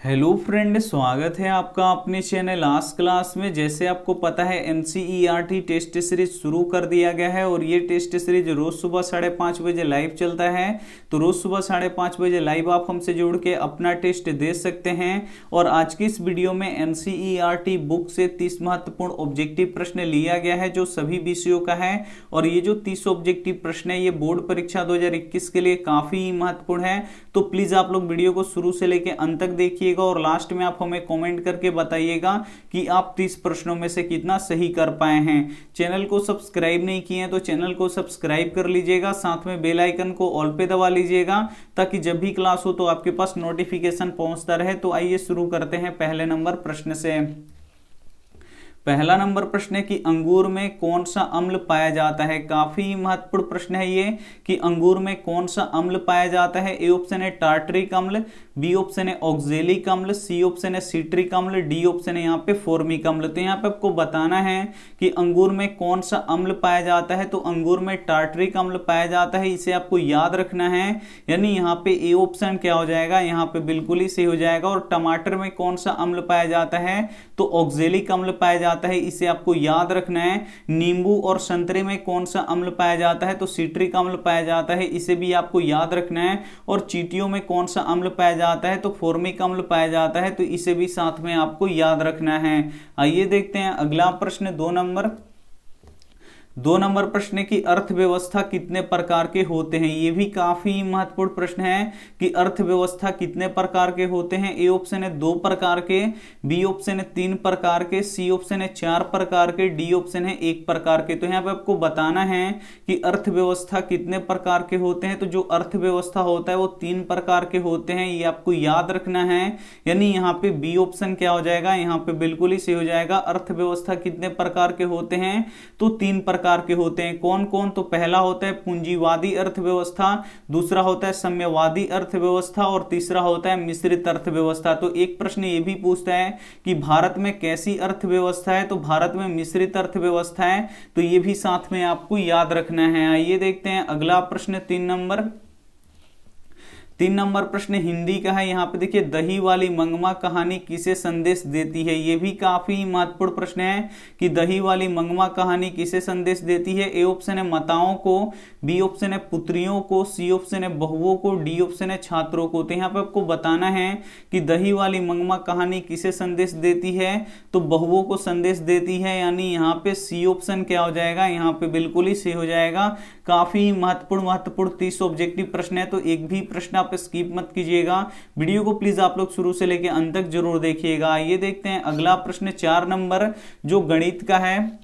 Hello friend, स्वागत है आपका अपने चैनल आज क्लास में। जैसे आपको पता है एनसीईआरटी टेस्ट सीरीज शुरू कर दिया गया है और ये टेस्ट सीरीज रोज सुबह 5:30 बजे लाइव चलता है। तो रोज सुबह 5:30 बजे लाइव आप हमसे जुड़ के अपना टेस्ट दे सकते हैं। और आज की इस वीडियो में एनसीईआरटी बुक से 30 महत्वपूर्ण ऑब्जेक्टिव प्रश्न लिया गया है जो सभी विषयों का है। और ये जो 30 ऑब्जेक्टिव प्रश्न है ये बोर्ड परीक्षा 2021 के लिए काफी महत्वपूर्ण है। तो प्लीज आप लोग वीडियो को शुरू से लेकर अंत तक देखिए और लास्ट में आप हमें कमेंट करके बताइएगा कि आप 30 प्रश्नों में से कितना सही कर पाए हैं। चैनल को सब्सक्राइब नहीं किए हैं तो चैनल को सब्सक्राइब कर लीजिएगा, साथ में बेल आइकन को ऑल पे दबा लीजिएगा ताकि जब भी क्लास हो तो आपके पास नोटिफिकेशन पहुंचता रहे। तो आइए शुरू करते हैं पहले नंबर प्रश्न से। पहला नंबर प्रश्न है कि अंगूर में कौन सा अम्ल पाया जाता है। काफी महत्वपूर्ण प्रश्न है ये कि अंगूर में कौन सा अम्ल पाया जाता है। ए ऑप्शन है टार्टरिक अम्ल, बी ऑप्शन है ऑक्जेलिक अम्ल, सी ऑप्शन है सिट्रिक अम्ल, डी ऑप्शन है यहाँ पे फॉर्मिक अम्ल। तो यहाँ पे आपको बताना है कि अंगूर में कौन सा अम्ल पाया जाता है। तो अंगूर में टार्टरिक अम्ल पाया जाता है, इसे आपको याद रखना है। यानी यहाँ पे ए ऑप्शन क्या हो जाएगा, यहाँ पे बिल्कुल ही सही हो जाएगा। और टमाटर में कौन सा अम्ल पाया जाता है तो ऑक्जेलिक अम्ल पाया जाता है, इसे आपको याद रखना है। नींबू और संतरे में कौन सा अम्ल पाया जाता है तो सिट्रिक अम्ल पाया जाता है, इसे भी आपको याद रखना है। और चींटियों में कौन सा अम्ल पाया जाता है तो फॉर्मिक अम्ल पाया जाता है, तो इसे भी साथ में आपको याद रखना है। आइए देखते हैं अगला प्रश्न, 2 नंबर प्रश्न की अर्थव्यवस्था कितने प्रकार के होते हैं। ये भी काफी महत्वपूर्ण प्रश्न है कि अर्थव्यवस्था कितने प्रकार के होते हैं। ए ऑप्शन है 2 प्रकार के, बी ऑप्शन है 3 प्रकार के, सी ऑप्शन है 4 प्रकार के, डी ऑप्शन है 1 प्रकार के। तो यहाँ पे आपको बताना है कि अर्थव्यवस्था कितने प्रकार के होते हैं। तो जो अर्थव्यवस्था होता है वो 3 प्रकार के होते हैं, ये आपको याद रखना है। यानी यहाँ पे बी ऑप्शन क्या हो जाएगा, यहाँ पे बिल्कुल ही सही हो जाएगा। अर्थव्यवस्था कितने प्रकार के होते हैं तो 3 प्रकार के होते हैं। कौन कौन, तो पहला होता है पूंजीवादी अर्थव्यवस्था, दूसरा होता है साम्यवादी अर्थव्यवस्था और तीसरा होता है मिश्रित अर्थव्यवस्था। तो एक प्रश्न ये भी पूछता है कि भारत में कैसी अर्थव्यवस्था है, तो भारत में मिश्रित अर्थव्यवस्था है, तो ये भी साथ में आपको याद रखना है। आइए देखते हैं अगला प्रश्न, 3 नंबर प्रश्न हिंदी का है। यहाँ पे देखिए दही वाली मंगमा कहानी किसे संदेश देती है। ये भी काफी महत्वपूर्ण प्रश्न है कि दही वाली मंगमा कहानी किसे संदेश देती है। ए ऑप्शन है माताओं को, बी ऑप्शन है पुत्रियों को, सी ऑप्शन है बहुओं को, डी ऑप्शन है छात्रों को। तो यहाँ पे आपको बताना है कि दही वाली मंगमा कहानी किसे संदेश देती है तो बहुओं को संदेश देती है। यानी यहाँ पे सी ऑप्शन क्या हो जाएगा, यहाँ पे बिल्कुल ही सही हो जाएगा। काफी महत्वपूर्ण 30 ऑब्जेक्टिव प्रश्न है, तो एक भी प्रश्न आप स्किप मत कीजिएगा। वीडियो को प्लीज आप लोग शुरू से लेकर अंत तक जरूर देखिएगा। ये देखते हैं अगला प्रश्न, 4 नंबर जो गणित का है।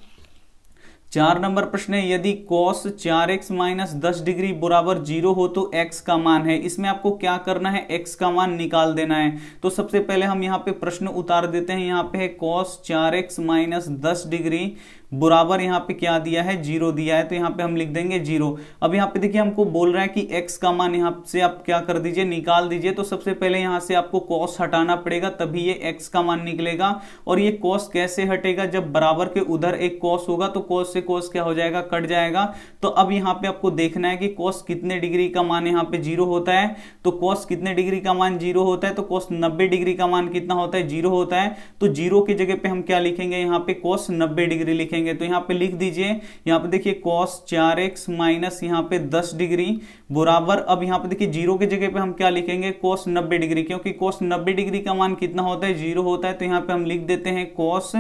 4 नंबर प्रश्न है, यदि cos 4x - 10 डिग्री बराबर 0 हो तो x का मान है। इसमें आपको क्या करना है, x का मान निकाल देना है। तो सबसे पहले हम यहाँ पे प्रश्न उतार देते हैं। यहाँ पे है cos 4x - 10 डिग्री बराबर यहाँ पे क्या दिया है, 0 दिया है, तो यहाँ पे हम लिख देंगे 0। अब यहाँ पे देखिए हमको बोल रहा है कि x का मान यहाँ से आप क्या कर दीजिए, निकाल दीजिए। तो सबसे पहले यहाँ से आपको cos हटाना पड़ेगा, तभी ये x का मान निकलेगा। और ये cos कैसे हटेगा, जब बराबर के उधर एक cos होगा तो cos से cos क्या हो जाएगा, कट जाएगा। तो अब यहाँ पे आपको देखना है कि cos कितने डिग्री का मान यहाँ पे 0 होता है। तो cos कितने डिग्री का मान 0 होता है, तो cos 90 डिग्री का मान कितना होता है, 0 होता है। तो 0 की जगह पे हम क्या लिखेंगे, यहाँ पे cos 90 डिग्री लिखेंगे। तो यहाँ पे लिख दीजिए, यहाँ पे देखिए cos 4x माइनस यहाँ पे 10 डिग्री बराबर, अब यहाँ पे देखिए 0 की जगह पे हम क्या लिखेंगे, cos 90 डिग्री, क्योंकि cos 90 डिग्री का मान कितना होता है, 0 होता है। तो यहाँ पे हम लिख देते हैं cos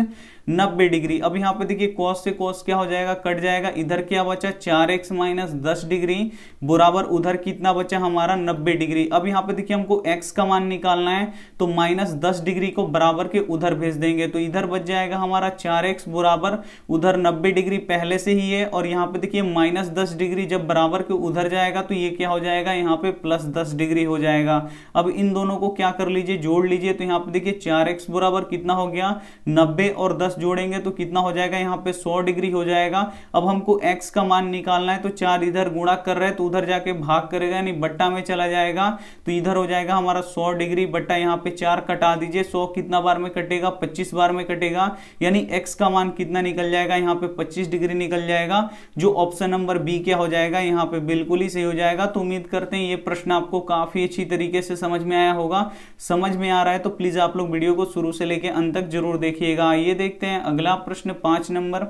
90 डिग्री। अब यहाँ पे देखिए cos से cos क्या हो जाएगा, कट जाएगा। इधर क्या बचा, 4x - 10 डिग्री बराबर उधर कितना बचा हमारा, 90 डिग्री। अब यहाँ पे देखिए हमको x का मान निकालना है, तो -10 डिग्री को बराबर के उधर भेज देंगे। तो इधर बच जाएगा हमारा 4x बराबर उधर 90 डिग्री पहले से ही है। और यहाँ पे देखिए -10 डिग्री जब बराबर के उधर जाएगा तो ये क्या हो जाएगा, यहाँ पे +10 डिग्री हो जाएगा। अब इन दोनों को क्या कर लीजिए, जोड़ लीजिए। तो यहाँ पे देखिए 4x बराबर कितना हो गया, 90 और 10 जोड़ेंगे तो कितना हो जाएगा, यहाँ पे 100 डिग्री हो जाएगा। अब हमको x का मान निकालना है, तो 4 इधर गुणा कर रहे हैं तो उधर जाके भाग करेगा, यानी बट्टा में चला जाएगा। तो इधर हो जाएगा हमारा 100 डिग्री बट्टा यहाँ पे 4 कटा दीजिए। 100 कितना बार में कटेगा, 25 बार में कटेगा। यानी x का मान कितना निकल जाएगा, यहाँ पे 25 डिग्री निकल जाएगा। जो ऑप्शन नंबर बी क्या हो जाएगा, यहाँ पे बिल्कुल ही सही हो जाएगा। तो उम्मीद करते हैं ये प्रश्न आपको काफी अच्छी तरीके से समझ में आया होगा। समझ में आ रहा है तो प्लीज आप लोग वीडियो को शुरू से लेकर अंत तक जरूर देखिएगा। ये देखते हैं अगला प्रश्न 5 नंबर।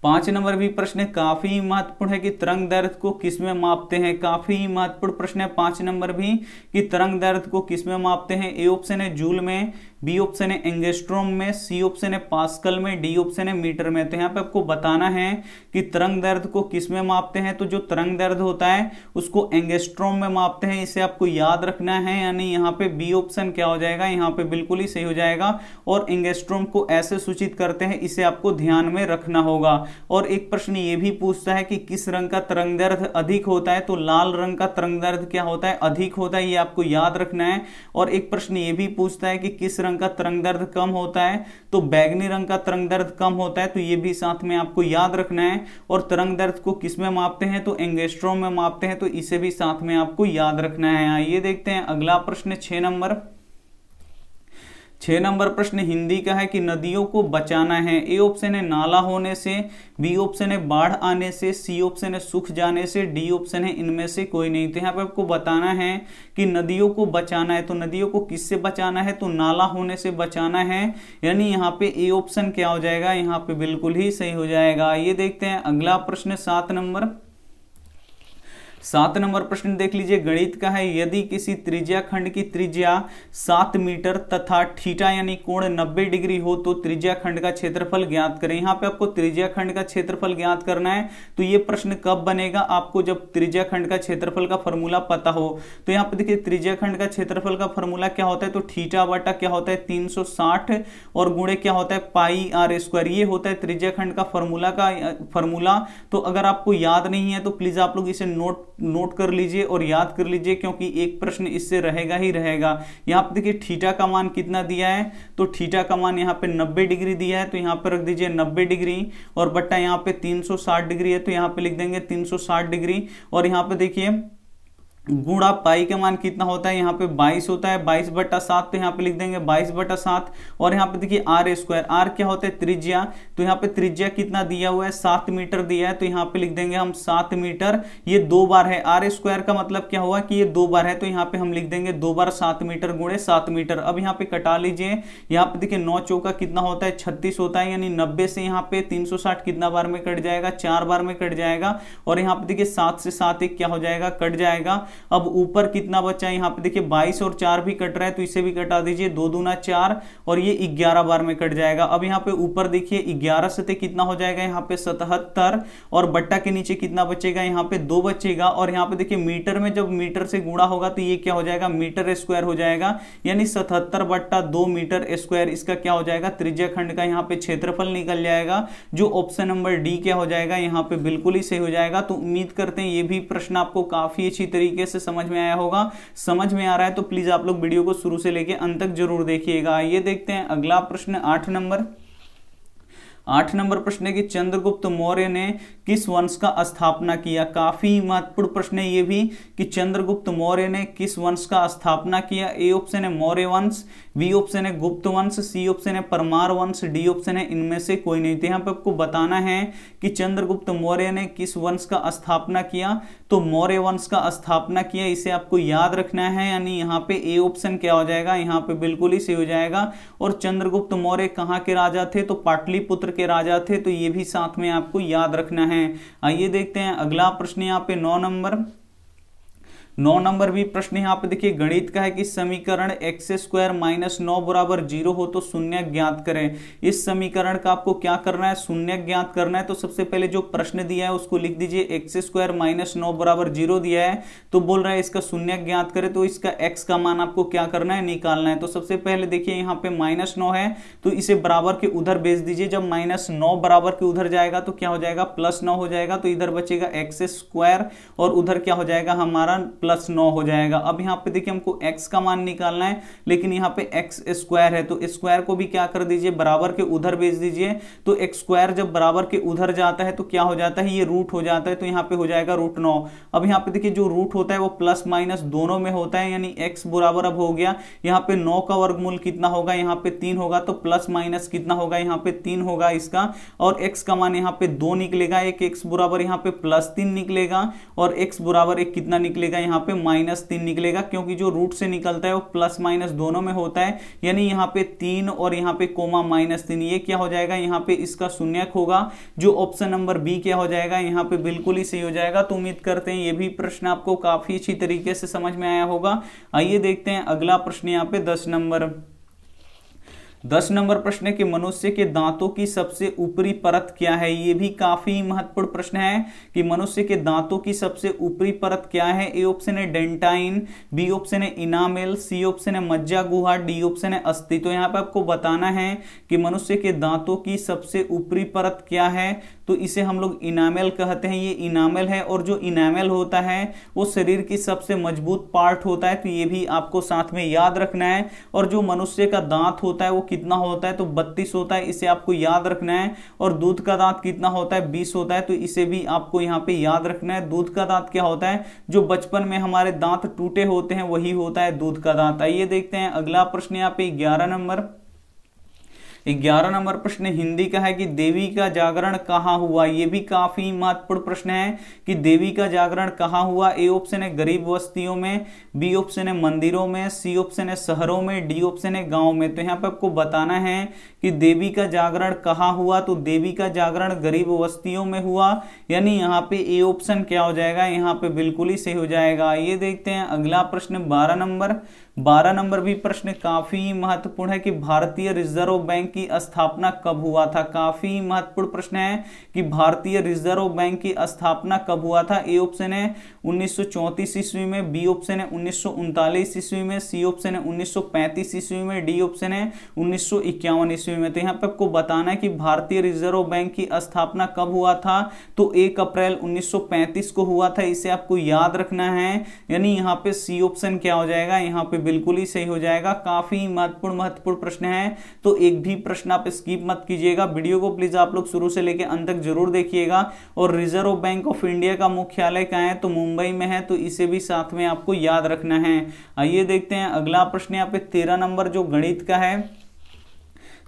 5 नंबर भी प्रश्न काफी महत्वपूर्ण है कि तरंग दैर्घ्य को किसमें मापते हैं। काफी महत्वपूर्ण प्रश्न है 5 नंबर भी कि तरंग दैर्घ्य को किसमें मापते हैं। ए ऑप्शन है जूल में, बी ऑप्शन है एंगस्ट्रॉम में, सी ऑप्शन है पास्कल में, डी ऑप्शन है मीटर में। तो यहाँ पे आपको बताना है कि तरंग दैर्घ्य को किसमें मापते हैं। तो जो तरंग दैर्घ्य होता है उसको एंगस्ट्रॉम में मापते हैं, इसे आपको याद रखना है। यानी यहाँ पे बी ऑप्शन क्या हो जाएगा, यहाँ पे बिल्कुल ही सही हो जाएगा। और एंगस्ट्रॉम को ऐसे सूचित करते हैं, इसे आपको ध्यान में रखना होगा। और एक प्रश्न ये भी पूछता है कि किस रंग का तरंग दैर्घ्य अधिक होता है। तो लाल रंग का तरंग दैर्घ्य क्या होता है, अधिक होता है, ये आपको याद रखना है। और एक प्रश्न ये भी पूछता है कि किस रंग का तरंग दैर्घ्य कम होता है। तो बैगनी रंग का तरंग दैर्घ्य कम होता है, तो ये भी साथ में आपको याद रखना है। और तरंग दैर्घ्य को किस में मापते हैं, तो एंगस्ट्रॉम में मापते हैं, तो इसे भी साथ में आपको याद रखना है। आइए देखते हैं अगला प्रश्न 6 नंबर। 6 नंबर प्रश्न हिंदी का है कि नदियों को बचाना है। ए ऑप्शन है नाला होने से, बी ऑप्शन है बाढ़ आने से, सी ऑप्शन है सूख जाने से, डी ऑप्शन है इनमें से कोई नहीं। तो यहाँ पे आपको बताना है कि नदियों को बचाना है। तो नदियों को किससे बचाना है, तो नाला होने से बचाना है। यानी यहाँ पे ए ऑप्शन क्या हो जाएगा, यहाँ पे बिल्कुल ही सही हो जाएगा। ये देखते हैं अगला प्रश्न 7 नंबर। 7 नंबर प्रश्न देख लीजिए, गणित का है। यदि किसी त्रिज्या खंड की त्रिज्या 7 मीटर तथा थीटा यानी कोण 90 डिग्री हो तो त्रिज्या खंड का क्षेत्रफल ज्ञात करें। यहाँ पे आपको त्रिज्या खंड का क्षेत्रफल ज्ञात करना है। तो ये प्रश्न कब बनेगा, आपको जब त्रिज्या खंड का क्षेत्रफल का फॉर्मूला पता हो। तो यहाँ पे देखिए त्रिज्या खंड का क्षेत्रफल का फॉर्मूला क्या होता है, तो थीटा बटा क्या होता है 360 और गुणे क्या होता है पाई आर स्क्वायर। ये होता है त्रिज्या खंड का फॉर्मूला। तो अगर आपको याद नहीं है तो प्लीज आप लोग इसे नोट कर लीजिए और याद कर लीजिए, क्योंकि एक प्रश्न इससे रहेगा ही रहेगा। यहां पे देखिए थीटा का मान कितना दिया है, तो थीटा का मान यहां पे 90 डिग्री दिया है, तो यहां पे रख दीजिए 90 डिग्री और बट्टा यहां पे 360 डिग्री है, तो यहां पे लिख देंगे 360 डिग्री। और यहां पे देखिए गुणा पाई का मान कितना होता है, यहाँ पे 22 होता है, 22/7। तो यहाँ पे लिख देंगे 22/7। और यहाँ पे देखिए आर स्क्वायर, आर क्या होता है त्रिज्या। तो यहाँ पे त्रिज्या कितना दिया हुआ है 7 मीटर दिया है, तो यहाँ पे लिख देंगे हम 7 मीटर। ये 2 बार है, आर स्क्वायर का मतलब क्या हुआ कि ये 2 बार है, तो यहाँ पे हम लिख देंगे 2 बार 7 मीटर गुणे 7 मीटर। अब यहाँ पे कटा लीजिए, यहाँ पे देखिए 9 चौका कितना होता है 36 होता है, यानी 90 से यहाँ पे 360 कितना बार में कट जाएगा, 4 बार में कट जाएगा। और यहाँ पे देखिए 7 से 7 एक क्या हो जाएगा, कट जाएगा। अब ऊपर कितना बचा है, यहाँ पे देखिए 22 और 4 भी कट रहा है, तो इसे भी कटा दीजिए, 2 दूना 4 और ये 11 बार में कट जाएगा। अब यहाँ पे ऊपर देखिए 11 से कितना हो जाएगा, यहाँ पे 77 और बट्टा के नीचे कितना बचेगा, यहाँ पे 2 बचेगा। और यहाँ पे देखिए मीटर में जब मीटर से गुणा होगा तो ये क्या हो जाएगा, मीटर स्क्वायर हो जाएगा। यानी 77/2 मीटर स्क्वायर इसका क्या हो जाएगा, त्रिज्या खंड का यहाँ पे क्षेत्रफल निकल जाएगा। जो ऑप्शन नंबर डी क्या हो जाएगा, यहाँ पे बिल्कुल ही सही हो जाएगा। तो उम्मीद करते हैं ये भी प्रश्न आपको काफी अच्छी तरीके से समझ में आया होगा। समझ में आ रहा है तो प्लीज आप लोग वीडियो को शुरू से लेके अंत तक जरूर देखिएगा। ये देखते हैं अगला प्रश्न 8 नंबर। 8 नंबर प्रश्न है कि चंद्रगुप्त मौर्य ने किस वंश का स्थापना किया। काफी महत्वपूर्ण प्रश्न है ये भी कि चंद्रगुप्त मौर्य ने किस वंश का स्थापना किया। ए ऑप्शन है मौर्य वंश, बी ऑप्शन है गुप्त वंश, सी ऑप्शन है परमार वंश, डी ऑप्शन है इनमें से कोई नहीं। तो यहाँ पे आपको बताना है कि चंद्रगुप्त मौर्य ने किस वंश का स्थापना किया। तो मौर्य वंश का स्थापना किया, इसे आपको याद रखना है। यानी यहाँ पे ए ऑप्शन क्या हो जाएगा, यहाँ पे बिल्कुल ही सही हो जाएगा। और चंद्रगुप्त मौर्य कहाँ के राजा थे, तो पाटलिपुत्र के राजा थे, तो ये भी साथ में आपको याद रखना है। आइए देखते हैं अगला प्रश्न यहाँ पे 9 नंबर। 9 नंबर भी प्रश्न यहाँ पे देखिए गणित का है कि समीकरण x² - 9 = 0 हो तो शून्य ज्ञात करें। इस समीकरण का आपको क्या करना है, शून्य ज्ञात करना है। तो सबसे पहले जो प्रश्न दिया है उसको लिख दीजिए, x² - 9 = 0 दिया है, तो बोल रहा है इसका शून्य ज्ञात करें। तो इसका x का मान आपको क्या करना है, निकालना है। तो सबसे पहले देखिए यहाँ पे -9 है, तो इसे बराबर के उधर भेज दीजिए। जब -9 बराबर के उधर जाएगा तो क्या हो जाएगा, +9 हो जाएगा। तो इधर बचेगा x² और उधर क्या हो जाएगा हमारा +9 हो जाएगा। अब यहाँ पे देखिए हमको x का मान निकालना है, लेकिन यहाँ पे x स्क्वायर है तो स्क्वायर को भी क्या कर दीजिए, बराबर के उधर भेज दीजिए। तो x स्क्वायर जब बराबर के उधर जाता है तो क्या हो जाता है, ये रूट हो जाता है, तो यहाँ पे हो जाएगा √9। अब यहाँ पे देखिए जो रूट होता है वो प्लस माइनस दोनों में होता है, यानी x बराबर अब हो गया यहाँ पे 9 का वर्गमूल कितना होगा, यहाँ पे 3 होगा, तो प्लस माइनस कितना होगा, यहाँ पे 3 होगा इसका, और x का मान यहाँ पे 2 निकलेगा, एक x बराबर यहाँ पे +3 निकलेगा, और x बराबर एक कितना निकलेगा, यहाँ पे -3 निकलेगा, क्योंकि जो रूट से निकलता है वो प्लस माइनस दोनों में होता है, यानी यहाँ पे 3 और यहाँ पे कोमा -3, ये क्या हो जाएगा, यहाँ पे इसका शून्यक होगा। जो ऑप्शन नंबर बी क्या हो जाएगा, यहाँ पे बिल्कुल ही सही हो जाएगा। तो उम्मीद करते हैं ये भी प्रश्न आपको काफी अच्छी तरीके से समझ में आया होगा। आइए देखते हैं अगला प्रश्न यहाँ पे 10 नंबर प्रश्न है कि मनुष्य के दांतों की सबसे ऊपरी परत क्या है। ये भी काफी महत्वपूर्ण प्रश्न है कि मनुष्य के दांतों की सबसे ऊपरी परत क्या है। ए ऑप्शन है डेंटाइन, बी ऑप्शन है इनामेल, सी ऑप्शन है मज्जा गुहा, डी ऑप्शन है अस्थि। तो यहाँ पे आपको बताना है कि मनुष्य के दांतों की सबसे ऊपरी परत क्या है, तो इसे हम लोग इनामेल कहते हैं। ये इनामेल है, और जो इनामेल होता है वो शरीर की सबसे मजबूत पार्ट होता है, तो ये भी आपको साथ में याद रखना है। और जो मनुष्य का दांत होता है वो कितना होता है, तो 32 होता है, इसे आपको याद रखना है। और दूध का दांत कितना होता है, 20 होता है, तो इसे भी आपको यहाँ पे याद रखना है। दूध का दांत क्या होता है, जो बचपन में हमारे दांत टूटे होते हैं वही होता है दूध का दांत। आइए देखते हैं अगला प्रश्न यहाँ पे 11 नंबर प्रश्न हिंदी का है कि देवी का जागरण कहाँ हुआ। ये भी काफी महत्वपूर्ण प्रश्न है कि देवी का जागरण कहाँ हुआ। ए ऑप्शन है गरीब बस्तियों में, बी ऑप्शन है मंदिरों में, सी ऑप्शन है शहरों में, डी ऑप्शन है गांव में। तो यहाँ पे आपको बताना है कि देवी का जागरण कहाँ हुआ, तो देवी का जागरण गरीब बस्तियों में हुआ, यानी यहाँ पे ए ऑप्शन क्या हो जाएगा, यहाँ पे बिल्कुल ही सही हो जाएगा। ये देखते हैं अगला प्रश्न 12 नंबर भी प्रश्न काफी महत्वपूर्ण है कि भारतीय रिजर्व बैंक की स्थापना कब हुआ था। काफी महत्वपूर्ण प्रश्न है कि भारतीय रिजर्व बैंक की स्थापना कब हुआ था। ए ऑप्शन है 1934 ईस्वी में, बी ऑप्शन है 1939 ईस्वी में, सी ऑप्शन है 1935 ईस्वी में, डी ऑप्शन है 1951 ईस्वी में। तो यहाँ पे आपको बताना है कि भारतीय रिजर्व बैंक की स्थापना कब हुआ था, तो 1 अप्रैल 1935 को हुआ था, इसे आपको याद रखना है, यानी यहाँ पे सी ऑप्शन क्या हो जाएगा, यहाँ पे बिल्कुल ही सही हो जाएगा। काफी महत्वपूर्ण प्रश्न है, तो एक भी प्रश्न आप स्किप मत कीजिएगा। वीडियो को प्लीज आप लोग शुरू से लेकर अंत तक जरूर देखिएगा। और रिजर्व बैंक ऑफ इंडिया का मुख्यालय कहाँ है, तो मुंबई में है, तो इसे भी साथ में आपको याद रखना है। आइए देखते हैं अगला प्रश्न यहाँ पे 13 नंबर जो गणित का है।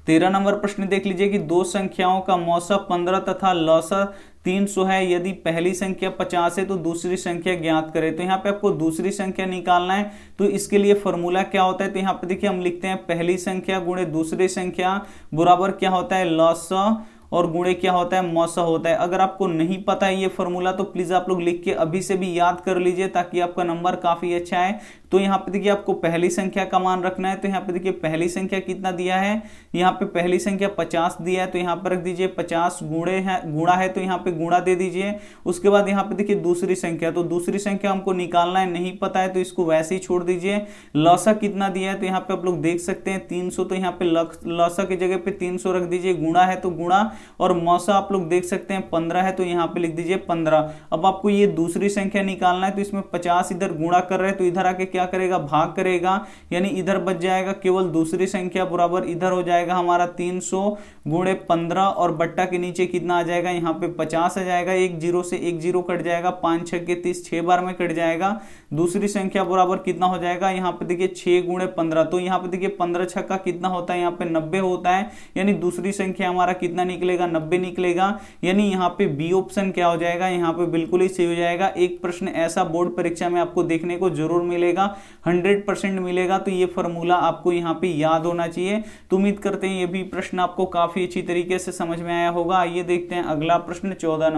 13 नंबर प्रश्न देख लीजिए कि दो संख्याओं का मौसा 15 तथा लौसा 300 है। यदि पहली संख्या 50 है तो दूसरी संख्या ज्ञात करें। तो यहाँ पे आपको दूसरी संख्या निकालना है, तो इसके लिए फॉर्मूला क्या होता है, तो यहाँ पे देखिए हम लिखते हैं पहली संख्या गुणे दूसरी संख्या बराबर क्या होता है, लौसा, और गुणे क्या होता है, मौसा होता है। अगर आपको नहीं पता है ये फॉर्मूला तो प्लीज आप लोग लिख के अभी से भी याद कर लीजिए, ताकि आपका नंबर काफी अच्छा है। तो यहाँ पे देखिए आपको पहली संख्या का मान रखना है, तो यहाँ पे देखिए पहली संख्या कितना दिया है, यहाँ पे पहली संख्या 50 दिया है, तो यहाँ पर रख दीजिए 50 गुणा है, तो यहाँ पे गुणा दे दीजिए। उसके बाद यहाँ पे देखिए दूसरी संख्या, तो दूसरी संख्या हमको निकालना है, नहीं पता है तो इसको वैसे ही छोड़ दीजिए। लौसा कितना दिया है, तो यहाँ पे आप लोग देख सकते हैं 300, तो यहाँ पे लौसा की जगह पे 300 रख दीजिए। गुणा है तो गुणा, और मौसा आप लोग देख सकते हैं 15 है, तो यहाँ पे लिख दीजिए 15। अब आपको ये दूसरी संख्या निकालना है, तो इसमें 50 इधर गुणा कर रहे हैं, तो इधर आके क्या करेगा, भाग करेगा, यानी इधर बच जाएगा केवल दूसरी संख्या बराबर इधर हो जाएगा हमारा 300 गुणे 15, और बट्टा के नीचे कितना आ जाएगा, यहाँ पे 50 आ जाएगा। एक जीरो से एक जीरो कट जाएगा, 5 6 के 30, 6 बार में कट जाएगा। दूसरी संख्या बराबर कितना हो जाएगा, यहाँ पे देखिए 6 गुणे 15, तो यहाँ पे देखिए 15 छक्का कितना होता है, यहाँ पे 90 होता है, यानी दूसरी संख्या हमारा कितना निकलेगा, 90 निकलेगा। यानी यहाँ पे बी ऑप्शन क्या हो जाएगा, यहाँ पे बिल्कुल ही सही हो जाएगा। एक प्रश्न ऐसा बोर्ड परीक्षा में आपको देखने को जरूर मिलेगा, 100% मिलेगा, तो ये फॉर्मूला आपको यहाँ पे याद होना चाहिए। तो उम्मीद करते हैं ये भी प्रश्न आपको काफी अच्छी तरीके से समझ में आया होगा। आइए देखते हैं अगला प्रश्न 14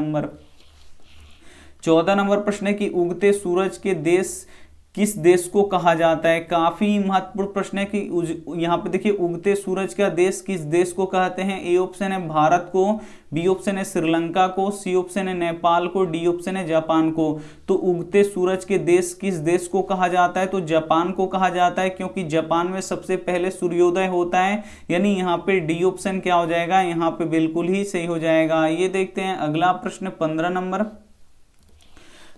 नंबर प्रश्न है कि उगते सूरज के देश किस देश को कहा जाता है। काफी महत्वपूर्ण प्रश्न है कि यहाँ पे देखिए उगते सूरज का देश किस देश को कहते हैं। ए ऑप्शन है भारत को, बी ऑप्शन है श्रीलंका को, सी ऑप्शन है नेपाल को, डी ऑप्शन है जापान को। तो उगते सूरज के देश किस देश को कहा जाता है, तो जापान को कहा जाता है, क्योंकि जापान में सबसे पहले सूर्योदय होता है, यानी यहाँ पे डी ऑप्शन क्या हो जाएगा, यहाँ पे बिल्कुल ही सही हो जाएगा। ये देखते हैं अगला प्रश्न 15 नंबर।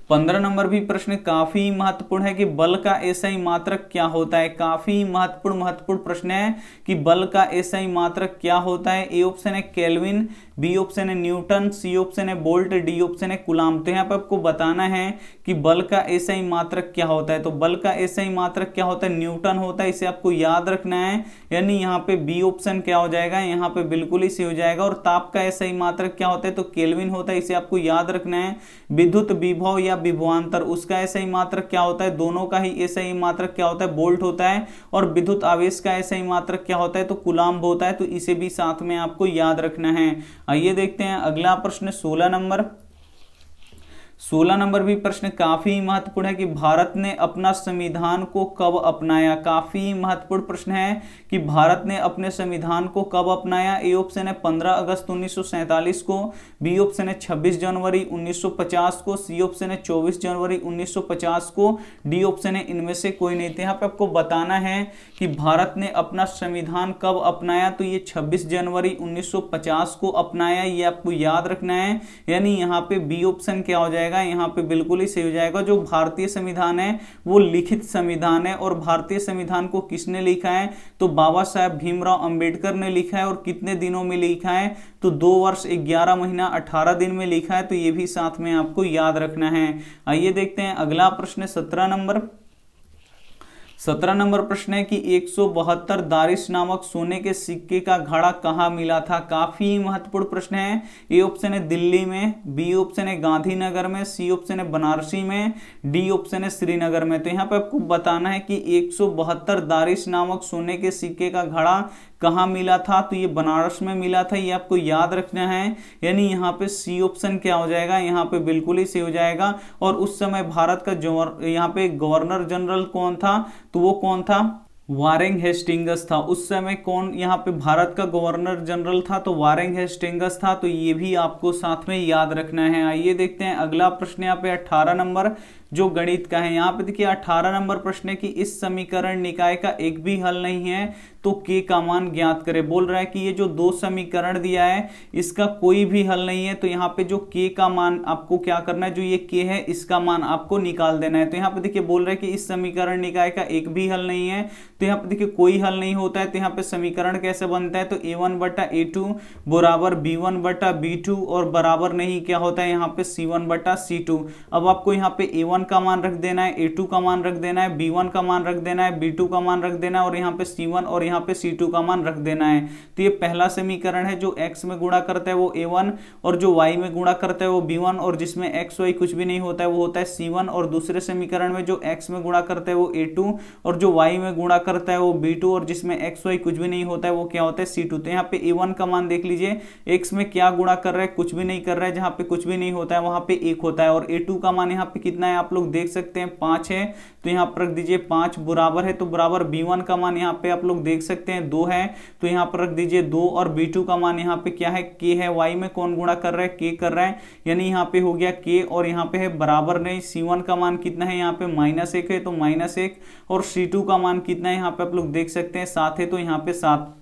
15 नंबर भी प्रश्न काफी महत्वपूर्ण है कि बल का एसआई मात्रक क्या होता है। काफी महत्वपूर्ण प्रश्न है कि बल का एसआई मात्रक क्या होता है। ए ऑप्शन है केल्विन, बी ऑप्शन है न्यूटन, सी ऑप्शन है बोल्ट, डी ऑप्शन है कूलाम। तो यहाँ पे आपको बताना है कि बल का एसआई मात्रक क्या होता है। तो बल का एसआई मात्रक क्या होता है, न्यूटन होता है, इसे आपको याद रखना है। यानी यहाँ पे बी ऑप्शन क्या हो जाएगा, यहाँ पे बिल्कुल ही सही हो जाएगा। और ताप का एसआई मात्रक क्या होता है, तो केल्विन होता है, इसे आपको याद रखना है। विद्युत विभव या विभवांतर, उसका एसआई मात्रक क्या होता है, दोनों का ही एसआई मात्रक क्या होता है, वोल्ट होता है। और विद्युत आवेश का एसआई मात्रक क्या होता है, तो कूलाम्ब होता है। तो इसे भी साथ में आपको याद रखना है। आइए देखते हैं अगला प्रश्न 16 नंबर। 16 नंबर भी प्रश्न काफी महत्वपूर्ण है कि भारत ने अपना संविधान को कब अपनाया। काफी महत्वपूर्ण प्रश्न है कि भारत ने अपने संविधान को कब अपनाया। ए ऑप्शन है 15 अगस्त 1947 को, बी ऑप्शन है 26 जनवरी 1950 को, सी ऑप्शन है 24 जनवरी 1950 को, डी ऑप्शन है इनमें से कोई नहीं। यहाँ पे आपको बताना है कि भारत ने अपना संविधान कब अपनाया। तो ये 26 जनवरी 1950 को अपनाया, ये आपको याद रखना है। यानी यहाँ पे बी ऑप्शन क्या हो जाएगा, यहाँ पे बिल्कुल ही सही हो जाएगा। जो भारतीय संविधान है वो लिखित संविधान है। और भारतीय संविधान को किसने लिखा है, तो बाबा साहेब भीमराव अंबेडकर ने लिखा है। और कितने दिनों में लिखा है, तो 2 वर्ष 11 महीना 18 दिन में लिखा है। तो ये भी साथ में आपको याद रखना है। आइए देखते हैं अगला प्रश्न 17 नंबर। 17 नंबर प्रश्न है कि 172 दारिश नामक सोने के सिक्के का घड़ा कहाँ मिला था। काफी महत्वपूर्ण प्रश्न है। ए ऑप्शन है दिल्ली में, बी ऑप्शन है गांधीनगर में, सी ऑप्शन है बनारसी में, डी ऑप्शन है श्रीनगर में। तो यहाँ पे आपको बताना है कि 172 दारिश नामक सोने के सिक्के का घड़ा कहाँ मिला था। तो ये बनारस में मिला था, ये आपको याद रखना है। यानी यहाँ पे सी ऑप्शन क्या हो जाएगा, यहाँ पे बिल्कुल ही सही हो जाएगा। और उस समय भारत का यहाँ पे गवर्नर जनरल कौन था, तो वो कौन था, वारेन हेस्टिंग्स था। उस समय कौन यहाँ पे भारत का गवर्नर जनरल था, तो वारेन हेस्टिंग्स था। तो ये भी आपको साथ में याद रखना है। आइए देखते हैं अगला प्रश्न यहाँ पे 18 नंबर जो गणित का है। यहाँ पे देखिए 18 नंबर प्रश्न है कि इस समीकरण निकाय का एक भी हल नहीं है तो के का मान ज्ञात करें। बोल रहा है कि ये जो 2 समीकरण दिया है इसका कोई भी हल नहीं है। तो यहाँ पे जो के का मान आपको क्या करना है, जो ये के है इसका मान आपको निकाल देना है। तो यहाँ पे देखिए बोल रहा है कि इस समीकरण निकाय का एक भी हल नहीं है। तो यहाँ पे देखिए कोई हल नहीं होता है। तो यहाँ पे समीकरण कैसे बनता है, तो a1 बटा a2 बराबर b1 बटा b2 और बराबर नहीं क्या होता है यहाँ पे c1 बटा c2। अब आपको यहाँ पे a1 का मान रख देना है, a2 का मान रख देना है, b1 का मान रख देना है, b2 का मान रख देना है और यहाँ पे c1 और यहाँ पे c2 का मान रख देना है। तो ये पहला समीकरण है। जो x में गुणा करता है वो a1 और जो y में गुणा करता है वो b1 और जिसमें x y कुछ भी नहीं होता है वो होता है c1। और दूसरे समीकरण में जो x में गुणा करता है वो a2 और जो y में गुणा करता है वो b2 और जिसमें x y कुछ भी नहीं होता है वो क्या होता है c2। तो यहाँ पे a1 का मान देख लीजिए, x में क्या गुणा कर रहा है, कुछ भी नहीं कर रहा है। जहाँ पे कुछ भी नहीं होता है वहां पे 1 होता है। और a2 का मान यहाँ पे कितना है आप लोग देख सकते हैं 5 है। तो यहाँ पर रख दीजिए 5 बराबर है, तो बराबर b1 का मान यहाँ पे आप लोग देख सकते हैं 2 है। तो यहाँ पर रख दीजिए 2 और b2 का मान यहाँ पे क्या है, k है। y में कौन गुणा कर रहा है, k कर रहा है। यानी यहाँ पे हो गया k और यहाँ पे है बराबर नहीं। c1 का मान कितना है यहाँ पे -1 है, तो -1 और c2 का मान कितना है यहाँ पे आप लोग देख सकते हैं 7 है। तो यहाँ पे 7।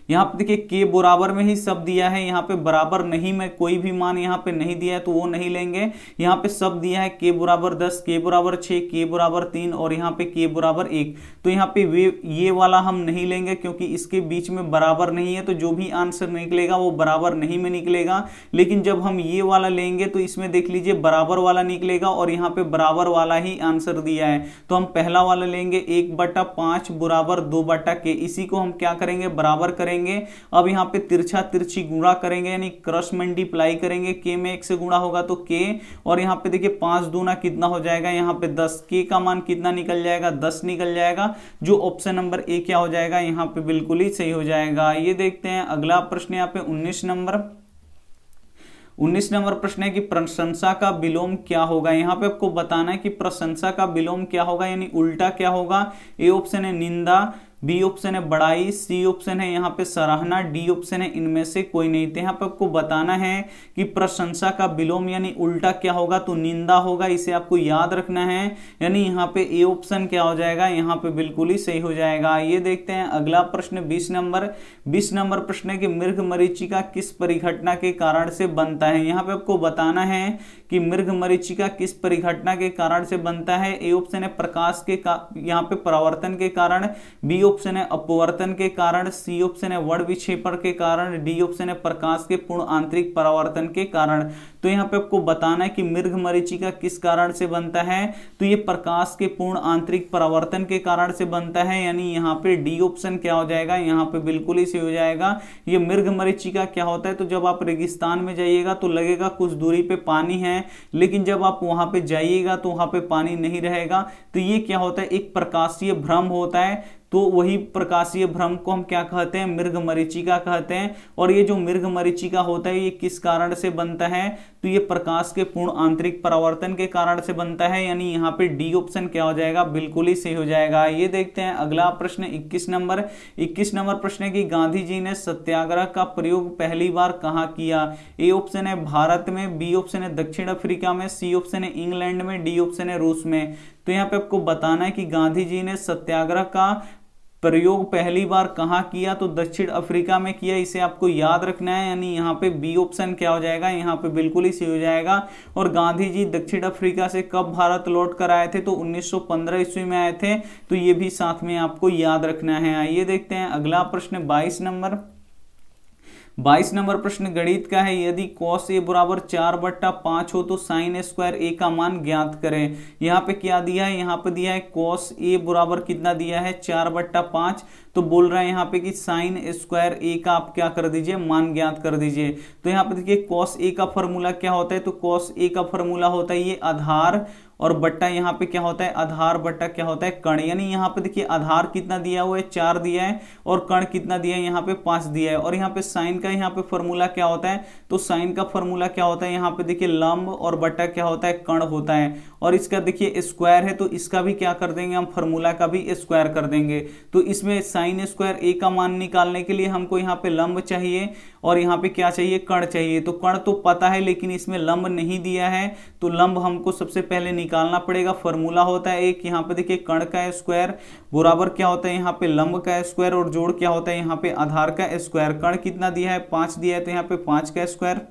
यहाँ पे देखिए के बराबर में ही सब दिया है, यहाँ पे बराबर नहीं में कोई भी मान यहाँ पे नहीं दिया है तो वो नहीं लेंगे। यहाँ पे सब दिया है के बराबर 10, के बराबर 6, के बराबर 3 और यहाँ पे के बराबर 1। तो यहाँ पे ये वाला हम नहीं लेंगे क्योंकि इसके बीच में बराबर नहीं है। तो जो भी आंसर निकलेगा वो बराबर नहीं में निकलेगा। लेकिन जब हम ये वाला लेंगे तो इसमें देख लीजिए बराबर वाला निकलेगा और यहाँ पे बराबर वाला ही आंसर दिया है। तो हम पहला वाला लेंगे 1/5 बराबर 2/k। इसी को हम क्या करेंगे, बराबर करेंगे। अब यहाँ पे तिरछा तिरछी गुणा करेंगे यानी क्रॉस मल्टीप्लाई करेंगे। के में 1 से गुणा होगा तो के और यहाँ पे देखिए 5 दूना कितना हो जाएगा यहाँ पे 10। के का मान कितना निकल जाएगा, 10 निकल जाएगा। जो ऑप्शन नंबर ए क्या हो जाएगा यहाँ पे बिल्कुल ही सही हो जाएगा। ये देखते हैं अगला प्रश्न यहाँ पे 19 नंबर प्रश्न है कि प्रशंसा का विलोम क्या होगा। यहाँ पे आपको बताना है कि प्रशंसा का विलोम क्या होगा यानी उल्टा क्या होगा। ए ऑप्शन है निंदा, बी ऑप्शन है बड़ाई, सी ऑप्शन है यहाँ पे सराहना, डी ऑप्शन है इनमें से कोई नहीं। तो यहाँ पे आपको बताना है कि प्रशंसा का विलोम यानी उल्टा क्या होगा, तो निंदा होगा, इसे आपको याद रखना है। यानी यहाँ पे ए ऑप्शन क्या हो जाएगा, यहाँ पे बिल्कुल ही सही हो जाएगा। ये देखते हैं अगला प्रश्न 20 नंबर प्रश्न है कि मृगमरीचिका किस परिघटना के कारण से बनता है। यहाँ पे आपको बताना है कि मृगमरीचिका किस परिघटना के कारण से बनता है। ए ऑप्शन है प्रकाश के यहाँ पे परावर्तन के कारण, बी ऑप्शन है अपवर्तन के कारण, सी ऑप्शन है वर्ण विक्षेपण के कारण, डी ऑप्शन है प्रकाश के पूर्ण आंतरिक परावर्तन के कारण। तो यहाँ पे आपको बताना है कि मृगमरीचिका किस कारण से बनता है, तो ये प्रकाश के पूर्ण आंतरिक परावर्तन के कारण से बनता है। यानी यहाँ पे डी ऑप्शन क्या हो जाएगा, यहाँ पे बिल्कुल ही सही हो जाएगा। ये मृगमरीचिका क्या होता है, तो जब आप रेगिस्तान में जाइएगा तो लगेगा कुछ दूरी पे पानी है, लेकिन जब आप वहां पे जाइएगा तो वहां पे पानी नहीं रहेगा। तो ये क्या होता है, एक प्रकाशीय भ्रम होता है। तो वही प्रकाशीय भ्रम को हम क्या कहते हैं, मृगमरीचिका कहते हैं। और ये जो मृगमरीचिका होता है ये किस कारण से बनता है, तो ये प्रकाश के पूर्ण आंतरिक परावर्तन के कारण से बनता है। यानी यहाँ पे डी ऑप्शन क्या हो जाएगा, बिल्कुल ही सही हो जाएगा। ये देखते हैं अगला प्रश्न 21 नंबर प्रश्न है कि गांधी जी ने सत्याग्रह का प्रयोग पहली बार कहाँ किया। ए ऑप्शन है भारत में, बी ऑप्शन है दक्षिण अफ्रीका में, सी ऑप्शन है इंग्लैंड में, डी ऑप्शन है रूस में। तो यहाँ पे आपको बताना है कि गांधी जी ने सत्याग्रह का प्रयोग पहली बार कहां किया, तो दक्षिण अफ्रीका में किया, इसे आपको याद रखना है। यानी यहाँ पे बी ऑप्शन क्या हो जाएगा, यहाँ पे बिल्कुल ही सही हो जाएगा। और गांधी जी दक्षिण अफ्रीका से कब भारत लौट कर आए थे, तो 1915 ईस्वी में आए थे। तो ये भी साथ में आपको याद रखना है। आइए देखते हैं अगला प्रश्न 22 नंबर प्रश्न गणित का है। यदि cos a बराबर 4/5 हो तो sin स्क्वायर a का मान ज्ञात करें। यहाँ पे क्या दिया है, यहाँ पे दिया है cos a बराबर कितना दिया है, 4/5। तो बोल रहा है यहाँ पे कि sin स्क्वायर a का आप क्या कर दीजिए, मान ज्ञात कर दीजिए। तो यहाँ पे देखिए cos a का फॉर्मूला क्या होता है, तो cos a का फॉर्मूला होता है ये आधार और बट्टा यहाँ पे क्या होता है, आधार बट्टा क्या होता है, कण। यानी यहाँ पे देखिए आधार कितना दिया हुआ है, 4 दिया है, और कण कितना दिया है, यहाँ पे 5 दिया है। और यहाँ पे साइन का यहाँ पे फॉर्मूला क्या होता है, तो साइन का फॉर्मूला क्या होता है, यहाँ पे देखिए लंब और बट्टा क्या होता है, कण होता है। और इसका देखिए स्क्वायर है, तो इसका भी क्या कर देंगे हम, फॉर्मूला का भी स्क्वायर कर देंगे। तो इसमें साइन स्क्वायर ए का मान निकालने के लिए हमको यहाँ पे लंब चाहिए और यहाँ पे क्या चाहिए, कण चाहिए। तो कण तो पता है लेकिन इसमें लंब नहीं दिया है, तो लंब हमको सबसे पहले निकालना पड़ेगा। फॉर्मूला होता है एक, यहाँ पे देखिए कण का स्क्वायर बराबर क्या होता है, यहाँ पे लंब का स्क्वायर, और जोड़ क्या होता है, यहाँ पे आधार का स्क्वायर। कण कितना दिया है, 5 दिया है, तो यहाँ पे 5 का स्क्वायर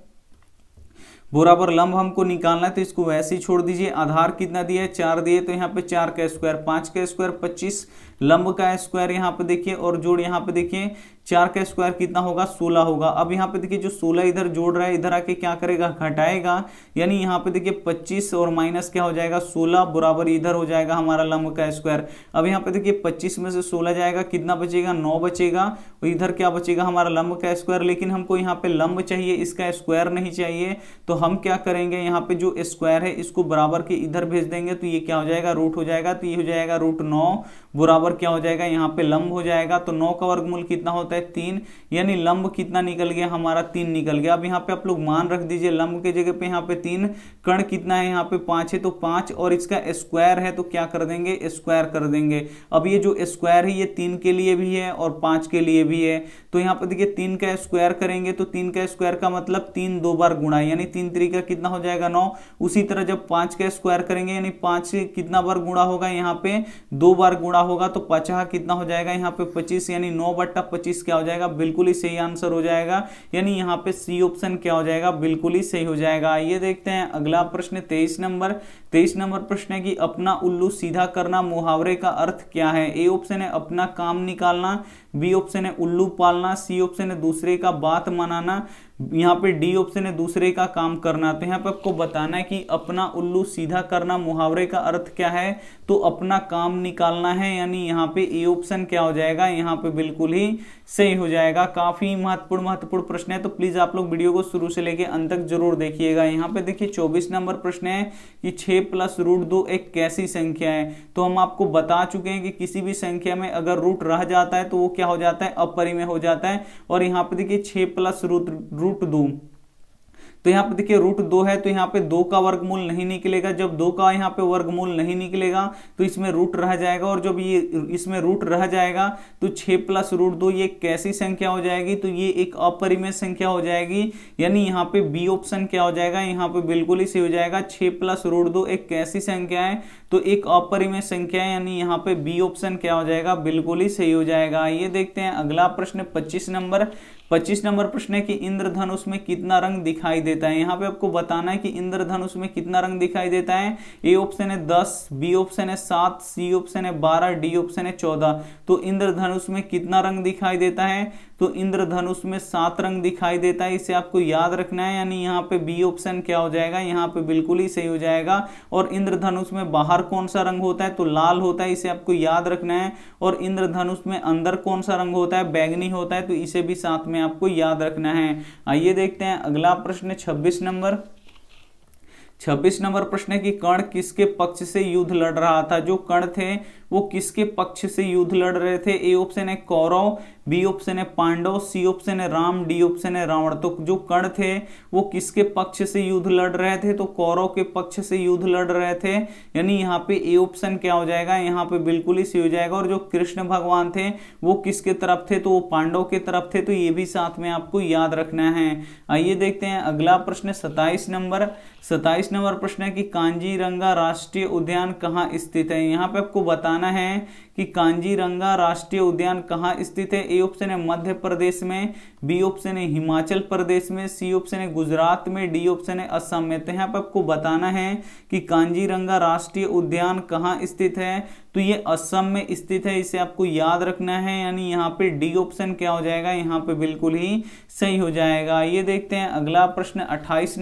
बराबर लंब हमको निकालना है, तो इसको वैसे ही छोड़ दीजिए। आधार कितना दिया है, 4 दिए, तो यहाँ पे 4 का स्क्वायर, 5 का स्क्वायर 25, लंब का स्क्वायर यहाँ पे देखिए, और जोड़ यहाँ पे देखिए 4 का स्क्वायर कितना होगा, 16 होगा। अब यहाँ पे देखिए जो 16 इधर जोड़ रहा है, इधर आके क्या करेगा, घटाएगा। यानी यहाँ पे देखिए 25 और माइनस क्या हो जाएगा, 16 बराबर इधर हो जाएगा हमारा लंब का स्क्वायर। अब यहाँ पे देखिए 25 में से 16 जाएगा, कितना बचेगा, 9 बचेगा, और इधर क्या बचेगा हमारा लंब का स्क्वायर। लेकिन हमको यहाँ पे लंब चाहिए, इसका स्क्वायर नहीं चाहिए। तो हम क्या करेंगे, यहाँ पे जो स्क्वायर है इसको बराबर के इधर भेज देंगे, तो ये क्या हो जाएगा, रूट हो जाएगा। तो ये हो जाएगा √9 बराबर क्या हो जाएगा, यहाँ पे लंब हो जाएगा। तो 9 का वर्गमूल कितना होता है, 3। यानी लंब कितना निकल गया हमारा, 3 निकल गया। अब यहाँ पे आप लोग मान रख दीजिए, लंब के जगह पे यहाँ पे 3, कण कितना है, यहाँ पे 5 है, तो 5, और इसका स्क्वायर है तो क्या कर देंगे, स्क्वायर कर देंगे। अब ये जो स्क्वायर है ये 3 के लिए भी है और 5 के लिए भी है। तो यहाँ पे देखिए 3 का स्क्वायर करेंगे, तो 3 का स्क्वायर का मतलब 3 2 बार गुणा, यानी 3 तरीका कितना हो जाएगा, 9। उसी तरह जब 5 का स्क्वायर करेंगे, यानी 5 से कितना बार गुणा होगा, यहाँ पे 2 बार गुणा होगा, तो 5 कितना हो जाएगा, यहाँ पे 25, यानी 9/25 क्या हो जाएगा, बिल्कुल ही सही आंसर हो जाएगा। यानी यहाँ पे सी ऑप्शन क्या हो जाएगा, बिल्कुल ही सही हो जाएगा। ये देखते हैं अगला प्रश्न 23 नंबर प्रश्न है कि अपना उल्लू सीधा करना मुहावरे का अर्थ क्या है। ए ऑप्शन है अपना काम निकालना, बी ऑप्शन है उल्लू पालना, सी ऑप्शन है दूसरे का बात मनाना, यहाँ पे डी ऑप्शन है दूसरे का काम करना। तो यहाँ पे आपको बताना है कि अपना उल्लू सीधा करना मुहावरे का अर्थ क्या है, तो अपना काम निकालना है। यानी यहाँ पे ए ऑप्शन क्या हो जाएगा, यहाँ पे बिल्कुल ही सही हो जाएगा। काफी महत्वपूर्ण प्रश्न है, तो प्लीज आप लोग वीडियो को शुरू से लेके अंत तक जरूर देखिएगा। यहाँ पे देखिए 24 नंबर प्रश्न है कि 6 + √2 एक कैसी संख्या है। तो हम आपको बता चुके हैं कि किसी भी संख्या में अगर रूट रह जाता है तो वो क्या हो जाता है, अपरिमेय हो जाता है। और यहाँ पे देखिए 6 + √2, तो यहाँ पे देखिए रूट 2 है तो यहाँ पे 2 का वर्गमूल नहीं निकलेगा। जब 2 का यहाँ पे वर्गमूल नहीं निकलेगा तो इसमें रूट रह जाएगा, और जब ये इसमें रूट रह जाएगा तो 6 प्लस रूट 2 ये कैसी संख्या हो जाएगी, तो ये एक अपरिमेय संख्या हो जाएगी। यानी यहाँ पे बी ऑप्शन क्या हो जाएगा, यहाँ पे बिल्कुल ही सही हो जाएगा। 6 प्लस रूट 2 एक कैसी संख्या है, तो एक अपरिमेय संख्या है, यानी यहाँ पे बी ऑप्शन क्या हो जाएगा, बिल्कुल ही सही हो जाएगा। ये देखते हैं अगला प्रश्न 25 नंबर प्रश्न है कि इंद्रधनुष में कितना रंग दिखाई देता है। यहाँ पे आपको बताना है कि इंद्रधनुष में कितना रंग दिखाई देता है। ए ऑप्शन है 10, बी ऑप्शन है 7, सी ऑप्शन है 12, डी ऑप्शन है 14। तो इंद्रधनुष में कितना रंग दिखाई देता है, तो इंद्रधनुष में 7 रंग दिखाई देता है, इसे आपको याद रखना है। यानी यहाँ पे बी ऑप्शन क्या हो जाएगा, यहाँ पे बिल्कुल ही सही हो जाएगा। और इंद्रधनुष में बाहर कौन सा रंग होता है, तो लाल होता है, इसे आपको याद रखना है। और इंद्रधनुष में अंदर कौन सा रंग होता है, बैगनी होता है, तो इसे भी साथ में आपको याद रखना है। आइए देखते हैं अगला प्रश्न 26 नंबर प्रश्न है कि कर्ण किसके पक्ष से युद्ध लड़ रहा था। जो कर्ण थे वो किसके पक्ष से युद्ध लड़ रहे थे। ए ऑप्शन है कौरव, बी ऑप्शन है पांडव, सी ऑप्शन है राम, डी ऑप्शन है रावण। तो जो कर्ण थे वो किसके पक्ष से युद्ध लड़ रहे थे, तो कौरव के पक्ष से युद्ध लड़ रहे थे। यानी यहाँ पे ए ऑप्शन क्या हो जाएगा, यहाँ पे बिल्कुल ही सही हो जाएगा। और जो कृष्ण भगवान थे वो किसके तरफ थे, तो वो पांडव के तरफ थे। तो ये भी साथ में आपको याद रखना है। आइए देखते हैं अगला प्रश्न 27 नंबर प्रश्न है कि कांजीरंगा राष्ट्रीय उद्यान कहाँ स्थित है। यहाँ पे आपको बताना है कि कांजीरंगा राष्ट्रीय उद्यान कहाँ स्थित है। ए ऑप्शन है मध्य प्रदेश में, बी ऑप्शन है हिमाचल प्रदेश में, सी ऑप्शन है गुजरात में, डी ऑप्शन है असम में। तो यहाँ पे आपको बताना है कि कांजीरंगा राष्ट्रीय उद्यान कहाँ स्थित है, तो ये असम में स्थित है, इसे आपको याद रखना है। यानी यहाँ पे डी ऑप्शन क्या हो जाएगा, यहाँ पे बिल्कुल ही सही हो जाएगा। ये देखते हैं अगला प्रश्न 28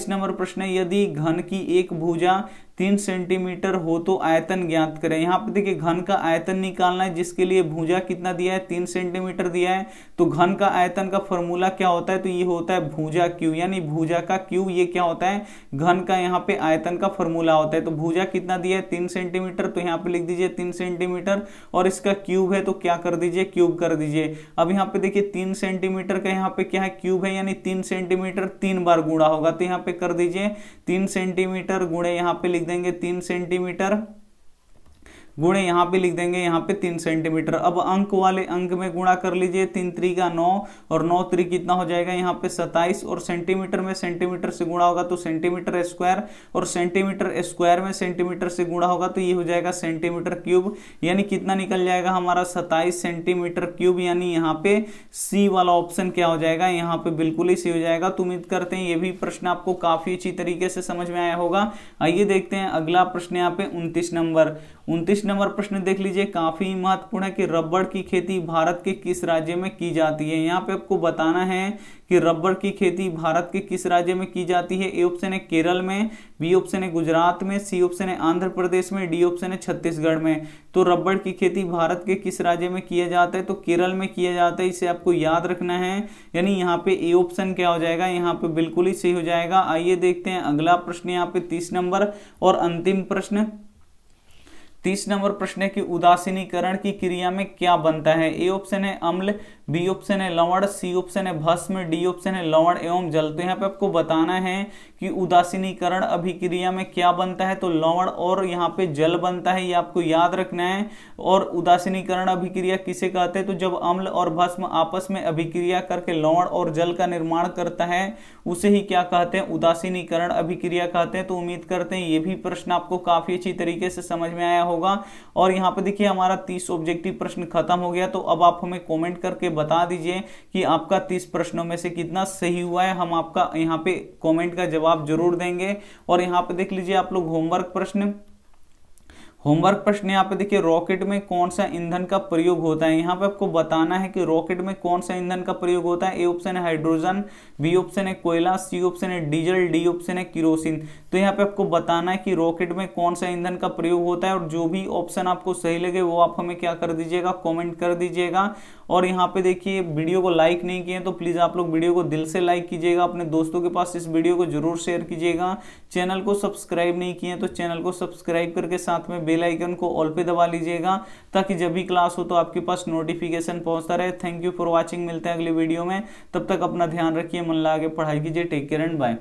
नंबर प्रश्न है यदि घन की एक भुजा 3 सेंटीमीटर हो तो आयतन ज्ञात करें। यहाँ पे देखिए घन का आयतन निकालना है, जिसके लिए भुजा कितना दिया है, 3 सेंटीमीटर दिया है। तो घन का आयतन का फॉर्मूला क्या होता है, तो ये होता है भुजा क्यू, यानी भुजा का क्यू ये क्या होता है, घन का यहाँ पे आयतन का फॉर्मूला होता है। तो भुजा कितना दिया है 3 सेंटीमीटर, तो यहाँ पे लिख दीजिए 3 सेंटीमीटर, और इसका क्यूब है तो क्या कर दीजिए, क्यूब कर दीजिए। अब यहाँ पे देखिए 3 सेंटीमीटर का यहाँ पे क्या है, क्यूब है, यानी 3 सेंटीमीटर 3 बार गुणा होगा। तो यहाँ पे कर दीजिए 3 सेंटीमीटर गुणे यहाँ पे लिख देंगे 3 सेंटीमीटर गुणे यहाँ पे लिख देंगे यहाँ पे 3 सेंटीमीटर। अब अंक वाले अंक में गुणा कर लीजिए, 3 3 का 9 और 9 3 कितना हो जाएगा यहाँ पे 27, और सेंटीमीटर में सेंटीमीटर से गुणा होगा तो सेंटीमीटर स्क्वायर, और सेंटीमीटर स्क्वायर में सेंटीमीटर से गुणा होगा तो ये हो जाएगा सेंटीमीटर क्यूब। यानी कितना निकल जाएगा हमारा 27 सेंटीमीटर क्यूब। यानी यहाँ पे सी वाला ऑप्शन क्या हो जाएगा, यहाँ पे बिल्कुल ही सी हो जाएगा। तो उम्मीद करते हैं ये भी प्रश्न आपको काफी अच्छी तरीके से समझ में आया होगा। आइए देखते हैं अगला प्रश्न यहाँ पे 29 नंबर प्रश्न देख लीजिए, काफी महत्वपूर्ण है कि रबड़ की खेती भारत के किस राज्य में की जाती है। यहाँ पे आपको बताना है कि रबड़ की खेती भारत के किस राज्य में की जाती है। ए ऑप्शन है केरल में, बी ऑप्शन है गुजरात में, सी ऑप्शन है आंध्र प्रदेश में, डी ऑप्शन है छत्तीसगढ़ में। तो रबड़ की खेती भारत के किस राज्य में किया जाता है, तो केरल में किया जाता है, इसे आपको याद रखना है। यानी यहाँ पे ए ऑप्शन क्या हो जाएगा, यहाँ पे बिल्कुल ही सही हो जाएगा। आइए देखते हैं अगला प्रश्न यहाँ पे 30 नंबर और अंतिम प्रश्न 30 नंबर प्रश्न है कि उदासीनीकरण की क्रिया में क्या बनता है। ए ऑप्शन है अम्ल, बी ऑप्शन है लवण, सी ऑप्शन है भस्म, डी ऑप्शन है लवण एवं जल। तो यहाँ पे आपको बताना है कि उदासीनीकरण अभिक्रिया में क्या बनता है, तो लवण और यहाँ पे जल बनता है, ये आपको याद रखना है। और उदासीनीकरण अभिक्रिया किसे कहते हैं, तो जब अम्ल और भस्म आपस में अभिक्रिया करके लवण और जल का निर्माण करता है उसे ही क्या कहते हैं, उदासीनीकरण अभिक्रिया कहते हैं। तो उम्मीद करते हैं ये भी प्रश्न आपको काफी अच्छी तरीके से समझ में आया होगा। और यहाँ पे देखिए हमारा 30 ऑब्जेक्टिव प्रश्न खत्म हो गया। तो अब आप हमें कमेंट करके बता दीजिए कि आपका 30 प्रश्नों में से कितना सही हुआ है। हम आपका यहाँ पे कमेंट का जवाब जरूर देंगे। और यहाँ पे देख लीजिए आप लोग होमवर्क प्रश्न यहाँ पे देखिए, रॉकेट में कौन सा ईंधन का प्रयोग होता है। यहाँ पे आपको बताना है कि रॉकेट में कौन सा ईंधन का प्रयोग होता है। ए ऑप्शन है हाइड्रोजन, बी ऑप्शन है कोयला, सी ऑप्शन है डीजल, डी ऑप्शन है केरोसिन। तो यहाँ पे आपको बताना है कि रॉकेट में कौन सा ईंधन का प्रयोग होता है। और जो भी ऑप्शन आपको सही लगे वो आप हमें क्या कर दीजिएगा, कॉमेंट कर दीजिएगा। और यहाँ पे देखिए वीडियो को लाइक नहीं किए तो प्लीज आप लोग वीडियो को दिल से लाइक कीजिएगा, अपने दोस्तों के पास इस वीडियो को जरूर शेयर कीजिएगा। चैनल को सब्सक्राइब नहीं किए तो चैनल को सब्सक्राइब करके साथ में बेल आइकन को ऑल पे दबा लीजिएगा, ताकि जब भी क्लास हो तो आपके पास नोटिफिकेशन पहुंचता रहे। थैंक यू फॉर वॉचिंग, मिलते हैं अगली वीडियो में, तब तक अपना ध्यान रखिए, मन लगा के पढ़ाई कीजिए। Take care and bye.